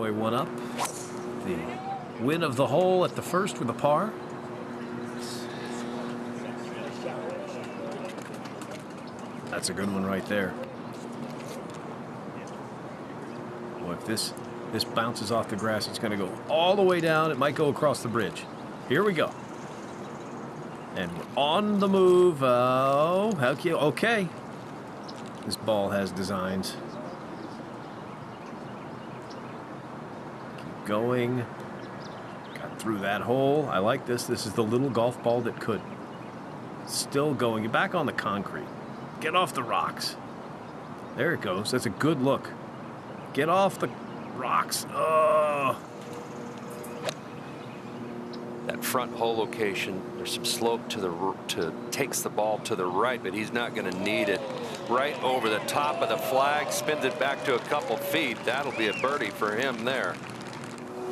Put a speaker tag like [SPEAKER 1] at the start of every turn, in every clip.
[SPEAKER 1] McIlroy one up. The win of the hole at the first with a par. That's a good one right there. Well, if this bounces off the grass, it's going to go all the way down. It might go across the bridge. Here we go. And we're on the move. Oh, okay. This ball has designs. Keep going. Got through that hole. I like this. This is the little golf ball that could. Still going. Get back on the concrete. Get off the rocks. There it goes. That's a good look. Get off the rocks. Oh.
[SPEAKER 2] That front hole location, there's some slope takes the ball to the right, but he's not going to need it. Right over the top of the flag, spins it back to a couple feet. That'll be a birdie for him there.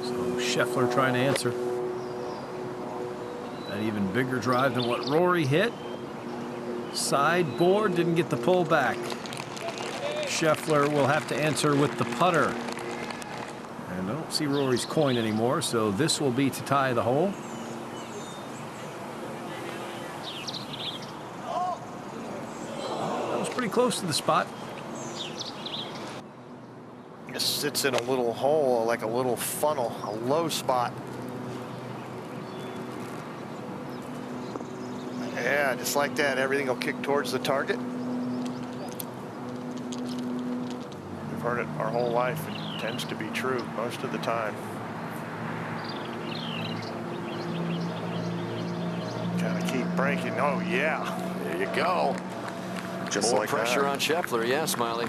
[SPEAKER 1] So Scheffler trying to answer. An even bigger drive than what Rory hit. Sideboard, didn't get the pull back. Scheffler will have to answer with the putter. And I don't see Rory's coin anymore, so this will be to tie the hole. That was pretty close to the spot.
[SPEAKER 3] It sits in a little hole, like a little funnel, a low spot. Yeah, just like that, everything will kick towards the target. We've heard it our whole life. It tends to be true most of the time. Gotta keep breaking. Oh, yeah. There you go.
[SPEAKER 2] Just more like pressure that on Scheffler. Yeah, Smiley.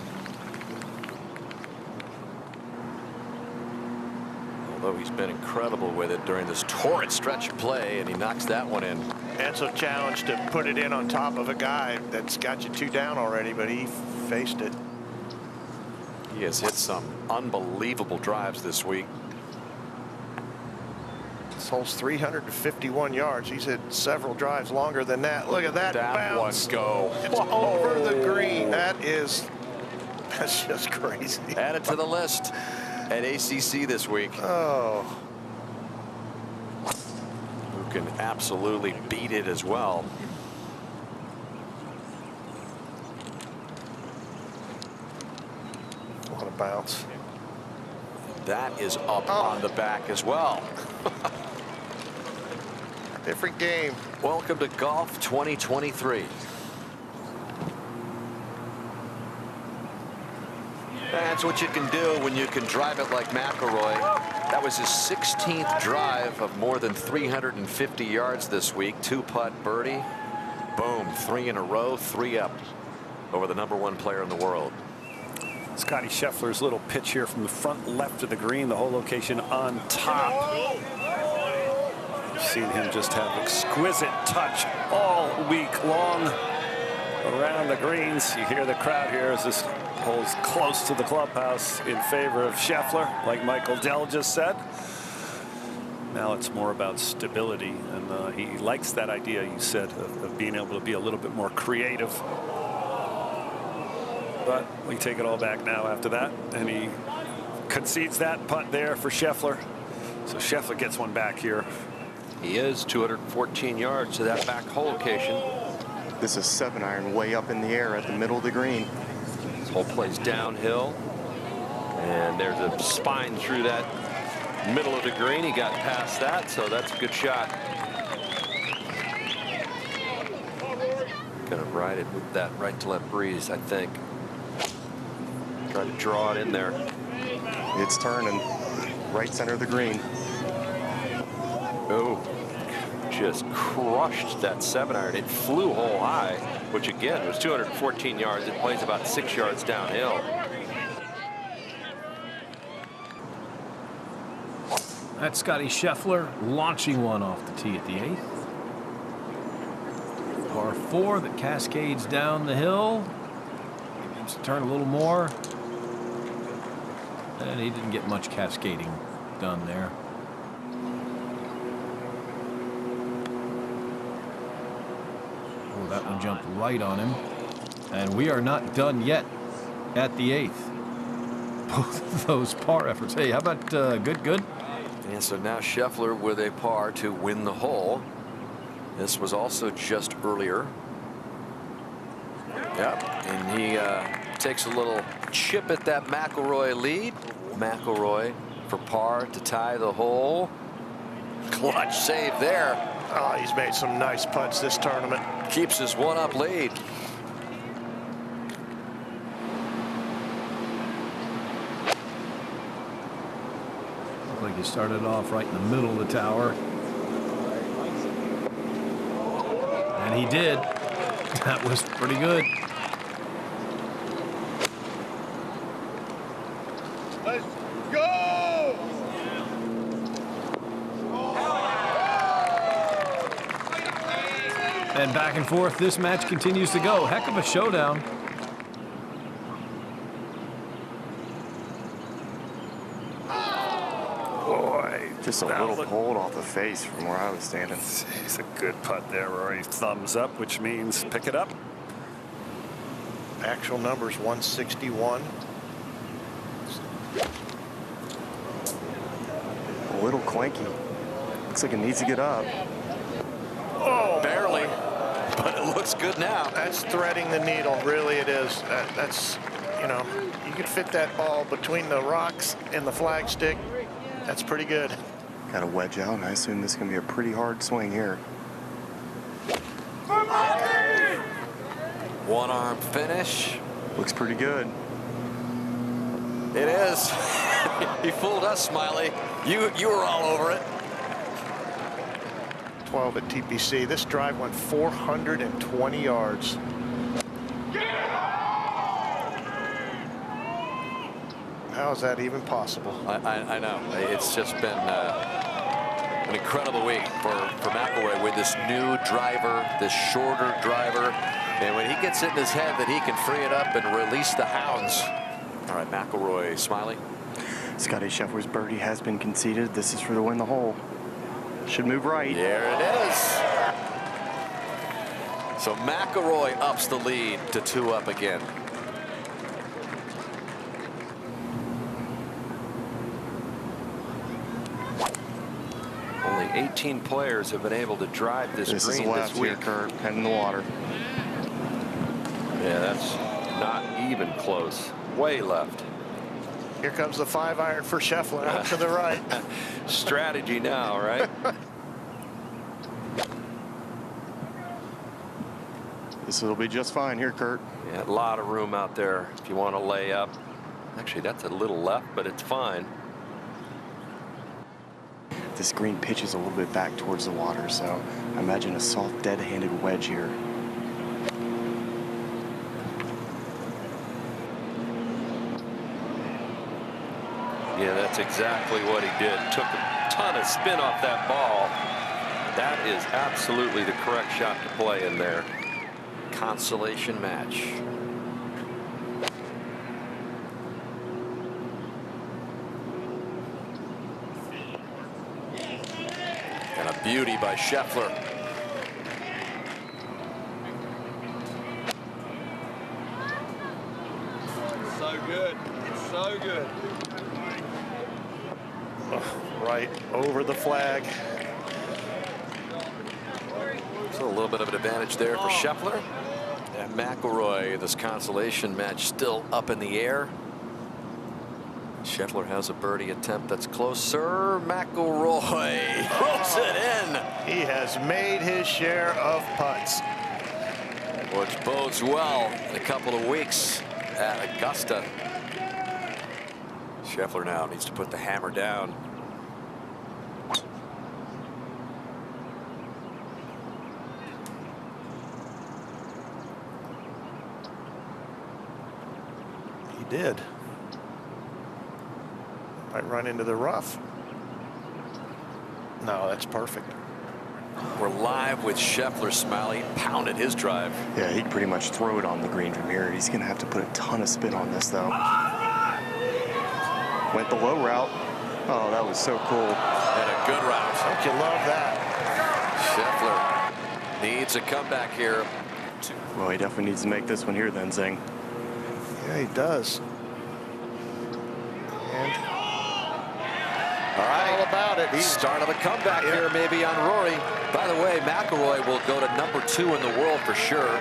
[SPEAKER 2] Although he's been incredible with it during this torrid stretch of play, and he knocks that one in.
[SPEAKER 3] And so challenged to put it in on top of a guy that's got you 2 down already, but he faced it.
[SPEAKER 2] He has hit some unbelievable drives this week.
[SPEAKER 3] This hole's 351 yards. He's hit several drives longer than that. Look at that bounce.
[SPEAKER 2] One go.
[SPEAKER 3] It's over the green. That's just crazy.
[SPEAKER 2] Add it to the list at ACC this week.
[SPEAKER 3] Oh.
[SPEAKER 2] Who can absolutely beat it as well.
[SPEAKER 3] What a bounce.
[SPEAKER 2] That is up on the back as well.
[SPEAKER 3] Different game.
[SPEAKER 2] Welcome to Golf 2023. That's what you can do when you can drive it like McIlroy. That was his 16th drive of more than 350 yards this week. 2-putt birdie. Boom. 3 in a row. 3 up over the #1 player in the world.
[SPEAKER 4] Scottie Scheffler's little pitch here from the front left of the green, the whole location on top. You've seen him just have exquisite touch all week long around the greens. You hear the crowd here as this hole's close to the clubhouse in favor of Scheffler, like Michael Dell just said. Now it's more about stability, and he likes that idea, you said, of being able to be a little bit more creative. But we take it all back now after that, and he concedes that putt there for Scheffler. So Scheffler gets one back here.
[SPEAKER 2] He is 214 yards to that back hole location.
[SPEAKER 5] This is 7-iron way up in the air at the middle of the green.
[SPEAKER 2] This hole plays downhill, and there's a spine through that middle of the green. He got past that, so that's a good shot. Gonna ride it with that right to left breeze, I think. Try to draw it in there.
[SPEAKER 5] It's turning right center of the green.
[SPEAKER 2] Oh, just crushed that 7-iron. It flew hole high, which again was 214 yards. It plays about 6 yards downhill.
[SPEAKER 1] That's Scottie Scheffler launching one off the tee at the 8th. Par 4 that cascades down the hill. He needs to turn a little more. And he didn't get much cascading done there. Oh, that one jumped right on him. And we are not done yet at the 8th. both of those par efforts. Hey, how about good?
[SPEAKER 2] And so now Scheffler with a par to win the hole. This was also just earlier. Yep, and he takes a little chip at that McIlroy lead. McIlroy for par to tie the hole. Clutch save there.
[SPEAKER 3] Oh, he's made some nice putts this tournament.
[SPEAKER 2] Keeps his one-up lead.
[SPEAKER 1] Looked like he started off right in the middle of the tower. And he did. That was pretty good.
[SPEAKER 6] Let's go!
[SPEAKER 1] And back and forth, this match continues to go. Heck of a showdown.
[SPEAKER 4] Boy,
[SPEAKER 5] Just a little hold off the face from where I was standing.
[SPEAKER 4] He's a good putt there, Rory. Thumbs up, which means pick it up.
[SPEAKER 3] Actual numbers 161.
[SPEAKER 5] A little clanky. Looks like it needs to get up.
[SPEAKER 3] Oh,
[SPEAKER 2] Barely, but it looks good now.
[SPEAKER 3] that's threading the needle. Really, it is. That's, you know, you could fit that ball between the rocks and the flagstick. That's pretty good.
[SPEAKER 5] Got a wedge out, and I assume this is going to be a pretty hard swing here.
[SPEAKER 2] One arm finish.
[SPEAKER 5] Looks pretty good.
[SPEAKER 2] It is. He fooled us, Smiley. You were all over it.
[SPEAKER 3] 12 at TPC. This drive went 420 yards. How is that even possible?
[SPEAKER 2] I know. It's just been an incredible week for McIlroy with this new driver, this shorter driver. And when he gets it in his head that he can free it up and release the hounds. All right, McIlroy, Smiley.
[SPEAKER 5] Scottie Scheffler's birdie has been conceded. This is for the win the hole. Should move right.
[SPEAKER 2] There it is. So McIlroy ups the lead to 2 up again. Only 18 players have been able to drive this
[SPEAKER 5] This is
[SPEAKER 2] green
[SPEAKER 5] left
[SPEAKER 2] this week.
[SPEAKER 5] here, Kurt. Head in the water.
[SPEAKER 2] Yeah, that's not even close. Way left.
[SPEAKER 3] Here comes the 5-iron for Scheffler out to the right.
[SPEAKER 2] Strategy now, right?
[SPEAKER 5] This will be just fine here, Kurt.
[SPEAKER 2] Yeah, a lot of room out there if you want to lay up. Actually, that's a little left, but it's fine.
[SPEAKER 5] This green pitches a little bit back towards the water, so I imagine a soft, dead-handed wedge here.
[SPEAKER 2] Yeah, that's exactly what he did. Took a ton of spin off that ball. That is absolutely the correct shot to play in there. Consolation match. And a beauty by Scheffler.
[SPEAKER 6] So good. It's so good.
[SPEAKER 3] Right over the flag.
[SPEAKER 2] So a little bit of an advantage there for Scheffler. And McIlroy, this consolation match still up in the air. Scheffler has a birdie attempt that's closer. McIlroy rolls it in.
[SPEAKER 3] He has made his share of putts.
[SPEAKER 2] Which bodes well in a couple of weeks at Augusta. Scheffler now needs to put the hammer down.
[SPEAKER 3] He did. Might run into the rough. No, that's perfect.
[SPEAKER 2] We're live with Scheffler. Smiley pounded his drive.
[SPEAKER 5] Yeah, he'd pretty much throw it on the green from here. He's going to have to put a ton of spin on this, though. Went the low route. Oh, that was so cool.
[SPEAKER 2] And a good route.
[SPEAKER 3] Don't you love that?
[SPEAKER 2] Scheffler needs a comeback here.
[SPEAKER 5] Well, he definitely needs to make this one here then, Zing.
[SPEAKER 3] Yeah, he does. And
[SPEAKER 2] All right.
[SPEAKER 3] all about it.
[SPEAKER 2] Start of a comeback here maybe on Rory. By the way, McIlroy will go to #2 in the world for sure.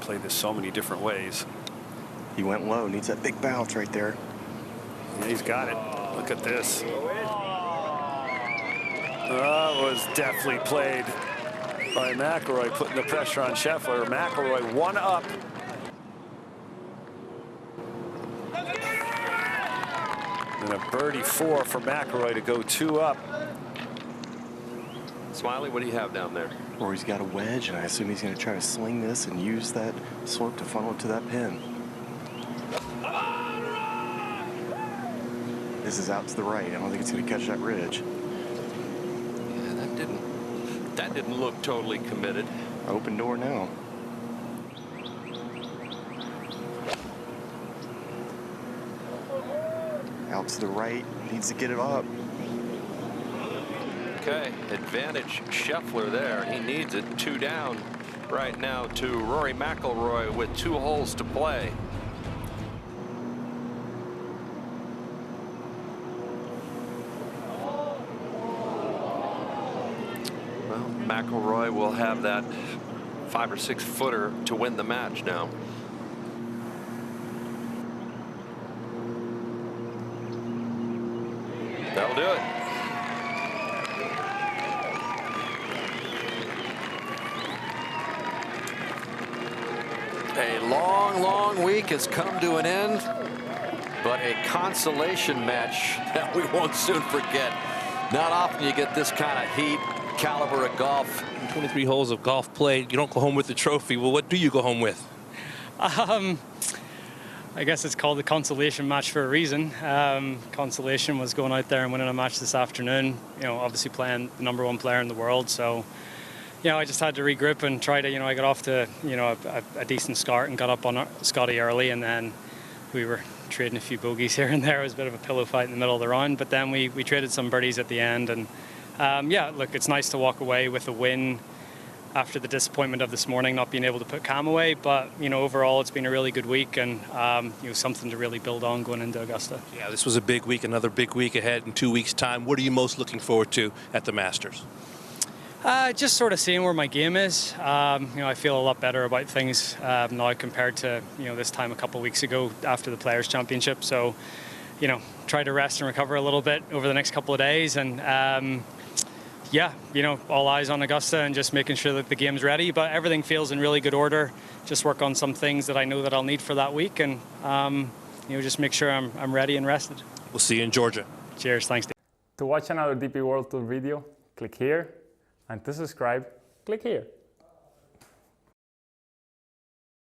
[SPEAKER 4] Played this so many different ways.
[SPEAKER 5] He went low. Needs that big bounce right there.
[SPEAKER 4] Yeah, he's got it. Look at this. That was definitely played by McIlroy, putting the pressure on Scheffler. McIlroy 1 up. And a birdie 4 for McIlroy to go 2 up.
[SPEAKER 2] Smiley, what do you have down there?
[SPEAKER 5] Rory's got a wedge, and I assume he's going to try to sling this and use that slope to funnel it to that pin. This is out to the right. I don't think it's going to catch that ridge.
[SPEAKER 2] Yeah, that didn't look totally committed.
[SPEAKER 5] Open door now. Out to the right. Needs to get it up.
[SPEAKER 2] Okay, advantage Scheffler there. He needs it. 2 down right now to Rory McIlroy with 2 holes to play. Well, McIlroy will have that 5 or 6 footer to win the match now. That'll do it. A long week has come to an end, but a consolation match that we won't soon forget. Not often you get this kind of heat, caliber of golf.
[SPEAKER 7] 23 holes of golf played. You don't go home with the trophy. Well, what do you go home with?
[SPEAKER 8] I guess it's called the consolation match for a reason. Consolation was going out there and winning a match this afternoon. You know, obviously playing the #1 player in the world. So, you know, I just had to regroup and try to, you know, I got off to, you know, a decent start and got up on Scottie early, and then we were trading a few bogeys here and there. It was a bit of a pillow fight in the middle of the round, but then we traded some birdies at the end. And yeah, look, it's nice to walk away with a win after the disappointment of this morning, not being able to put Cam away. But, you know, overall, it's been a really good week, and, you know, something to really build on going into Augusta.
[SPEAKER 7] Yeah, this was a big week, another big week ahead in 2 weeks' time. What are you most looking forward to at the Masters?
[SPEAKER 8] Just sort of seeing where my game is. You know, I feel a lot better about things now compared to, you know, this time a couple of weeks ago after the Players' Championship. So, you know, try to rest and recover a little bit over the next couple of days. And, yeah, you know, all eyes on Augusta and just making sure that the game's ready. But everything feels in really good order. Just work on some things that I know that I'll need for that week, and you know, just make sure I'm ready and rested.
[SPEAKER 7] We'll see you in Georgia.
[SPEAKER 8] Cheers. Thanks, Dave.
[SPEAKER 9] To watch another DP World Tour video, click here, and to subscribe, click here.